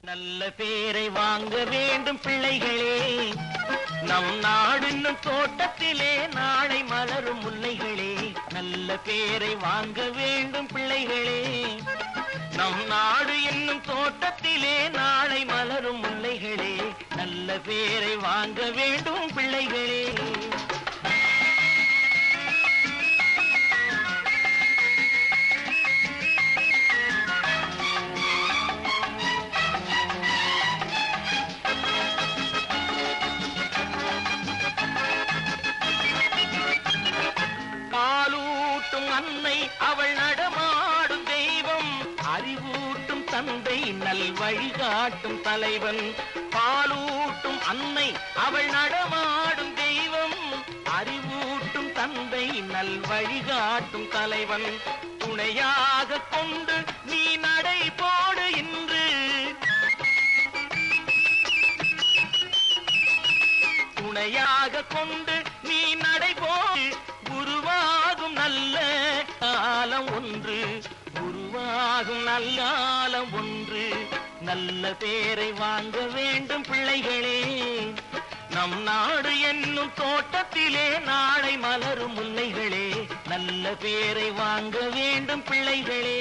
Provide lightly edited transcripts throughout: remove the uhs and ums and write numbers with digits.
நல்ல பேரை வாங்க வேண்டும் பிள்ளைகளே, நம் நாடு இன்னும் தோட்டத்திலே நாளை மலரும் முல்லைகளே. நல்ல பேரை வாங்க வேண்டும் பிள்ளைகளே, நம் நாடு இன்னும் தோட்டத்திலே நாளை மலரும் முல்லைகளே. நல்ல பேரை வாங்க வேண்டும் பிள்ளைகளே. அன்னை அவள் நடமாடும் தெய்வம், அறிவூட்டும் தந்தை நல் வழிகாட்டும் தலைவன். பாலூட்டும் அன்னை அவள் நடமாடும் தெய்வம், அறிவூட்டும் தந்தை நல் வழிகாட்டும் தலைவன். துணையாக கொண்டு நீ நடை போடு இன்று, துணையாக கொண்டு நீ நடை போடு. உருவாகும் நல்ல காலம் ஒன்று, உருவாகும் நல்ல காலம் ஒன்று. நல்ல பேரை வாங்க வேண்டும் பிள்ளைகளே, நம் நாடு என்னும் தோட்டத்திலே நாளை மலரும் முல்லைகளே. நல்ல பேரை வாங்க வேண்டும் பிள்ளைகளே.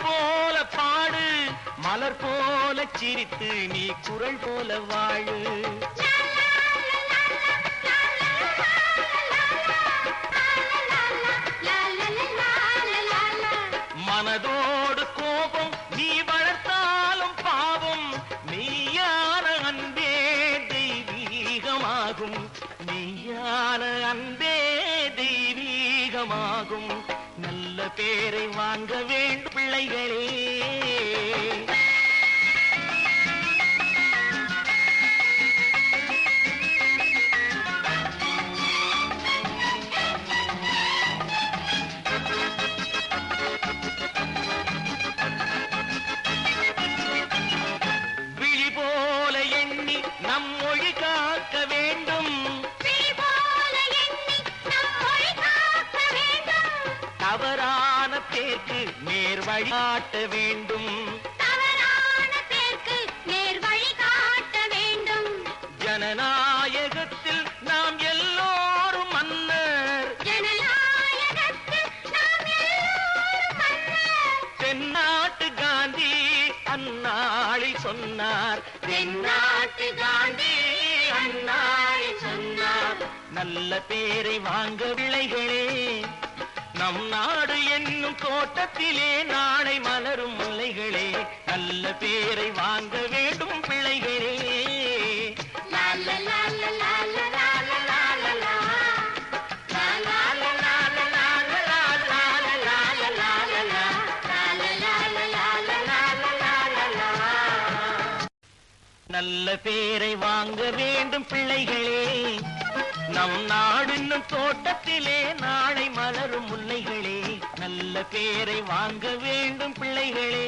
போல பாடு, மலர் போல சிரித்து நீ குரல் போல வாழு. மனதோடு கோபம் நீ வளர்த்தாலும் பாவம், மெய்யான அன்பே தெய்வீகமாகும், மெய்யான அன்பே தெய்வீகமாகும். நல்ல பேரை வாங்க வேண்டும் பிள்ளைகளே. விழி போல எண்ணி நம் மொழி காக்க வேண்டும், தவறான பேருக்கு நேர் வழிகாட்ட வேண்டும், தவறான பேருக்கு நேர் வழிகாட்ட வேண்டும். ஜனநாயகத்தில் நாம் எல்லோரும் மன்னர், ஜனநாயகத்தில் நாம் எல்லோரும் மன்னர். தென்னாட்டு காந்தி அந்நாளில் சொன்னார், தென்னாட்டு காந்தி அந்நாளில் சொன்னார். நல்ல பேரை வாங்க பிள்ளைகளே, நம் நாடு என்னும் தோட்டத்திலே நாளை மலரும் முல்லைகளே. நல்ல பேரை வாங்க வேண்டும் பிள்ளைகளே. நல்ல பேரை வாங்க வேண்டும் பிள்ளைகளே, நம் நாடு இன்னும் தோட்டத்திலே நாளை மலரும் முல்லைகளே. நல்ல பேரை வாங்க வேண்டும் பிள்ளைகளே,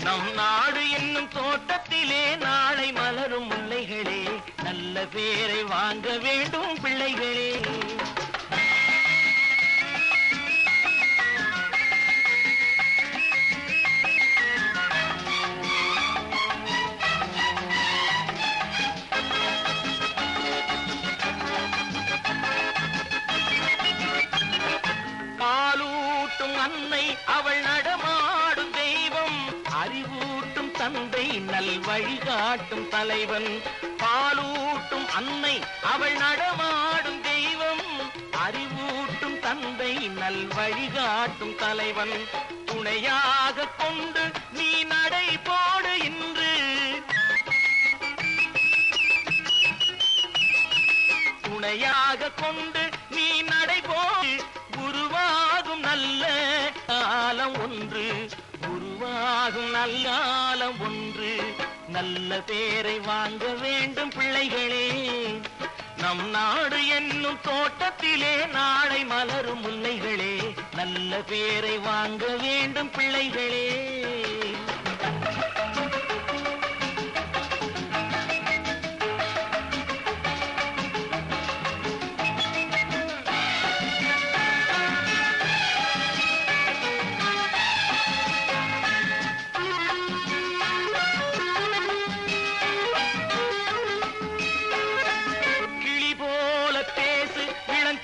நம் நாடு இன்னும் தோட்டத்திலே நாளை மலரும் முல்லைகளே. நல்ல பேரை வாங்க வேண்டும் பிள்ளைகளே. அன்னை அவள் நடமாடும் தெய்வம், அறிவூட்டும் தந்தை நல் வழிகாட்டும் தலைவன். பாலூட்டும் அன்னை அவள் நடமாடும் தெய்வம், அறிவூட்டும் தந்தை நல் வழிகாட்டும் தலைவன். துணையாக கொண்டு நீ நடை போடு இன்று, துணையாக கொண்டு நீ நடை போடு. உருவாகும் நல்ல காலம் ஒன்று, உருவாகும் நல்ல காலம் ஒன்று. நல்ல பேரை வாங்க வேண்டும் பிள்ளைகளே, நம் நாடு என்னும் தோட்டத்திலே நாளை மலரும் முல்லைகளே, நல்ல பேரை வாங்க வேண்டும் பிள்ளைகளே.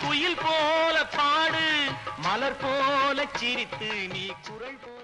குயில் போல பாடு, மலர் போல சிரித்து நீ குரல் போ